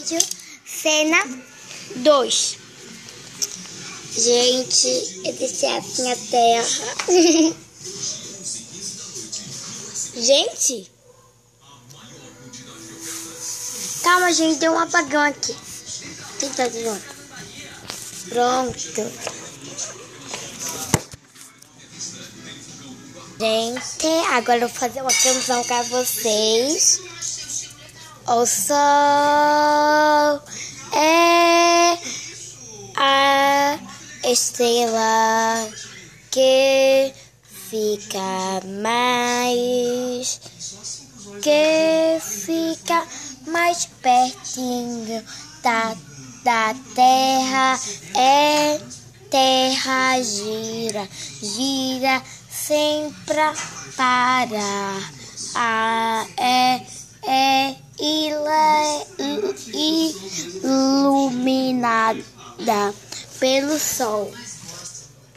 Vídeo cena 2. Gente, eu deixei assim a terra. Gente, calma, gente, deu um apagão aqui. Tenta de novo. Pronto. Gente, agora eu vou fazer uma canção com vocês. O sol é a estrela que fica mais pertinho da terra. É terra gira sempre para é iluminada pelo sol.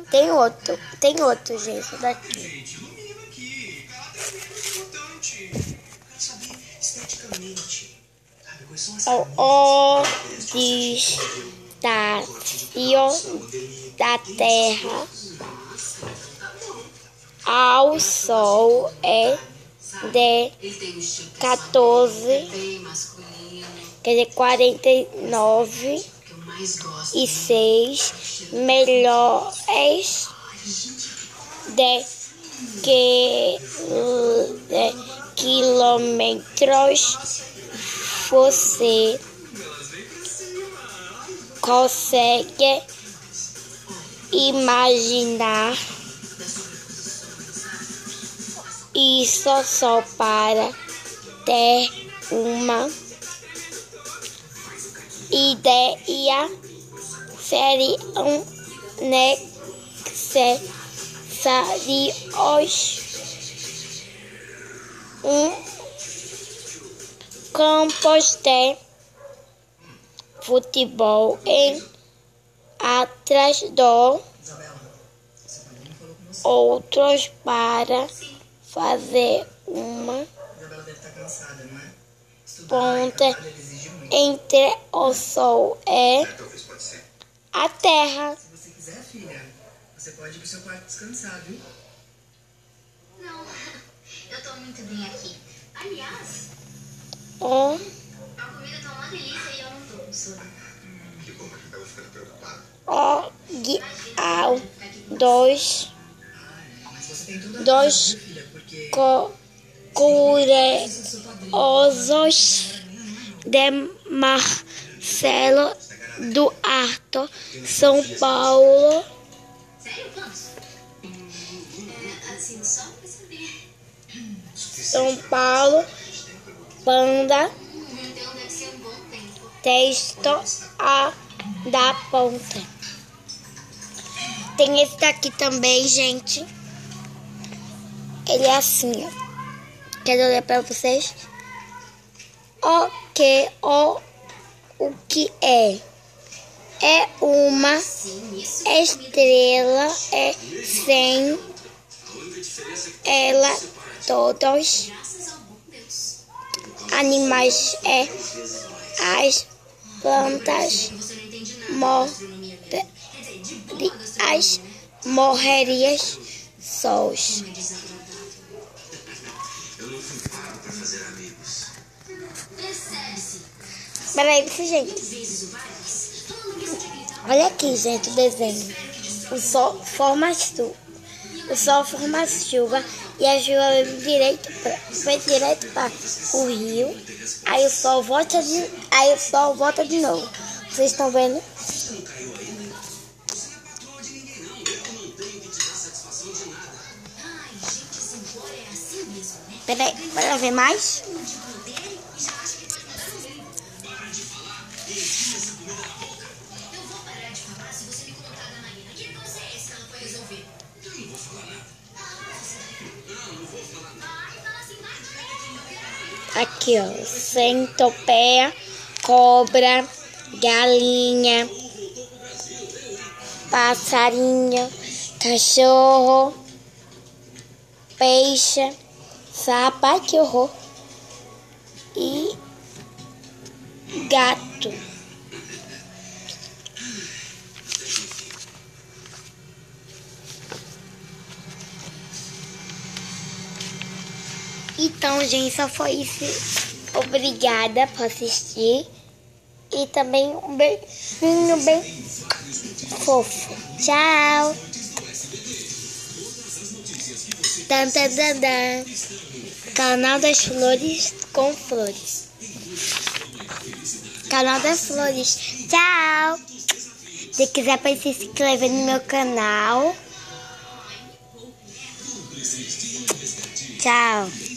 Tem outro, gente, daqui. O estácio da terra ao sol é de 49,6 milhões de quilômetros. Você consegue imaginar isso só para ter uma ideia? Seriam necessários campos de futebol em atrás do outros para fazer uma ponte entre o sol e a terra. Se você quiser, filha, você pode ir pro seu quarto descansar, viu? Não, eu tô muito bem aqui. Aliás, O a comida tá uma delícia e eu não tô com sono. Que bom que ela fica preocupada. dois Mas você tem tudo dois filha, porque curiosos de Marcelo Duarte, São Paulo. Sério, vamos? Assim, só pra saber. São Paulo, Panda, Então deve ser um bom tempo. texto a da ponta. Tem esse daqui também, gente. Ele é assim, ó. Quero ler pra vocês. O que é? É uma estrela, sem ela todos animais as plantas morreriam sós. Peraí, gente. Olha aqui, gente, o desenho. O sol forma chuva e a chuva vai direto para o rio. Aí o sol volta de novo. Vocês estão vendo? Peraí, para ver mais? Aqui, ó, centopeia, cobra, galinha, passarinho, cachorro, peixe, sapo, ai que horror, e gato. Então, gente, só foi isso. Obrigada por assistir. E também um beijinho bem fofo. Tchau. Dan, dan, dan, dan. Canal das Flores com Flores. Canal das Flores. Tchau. Se quiser para se inscrever no meu canal. Tchau.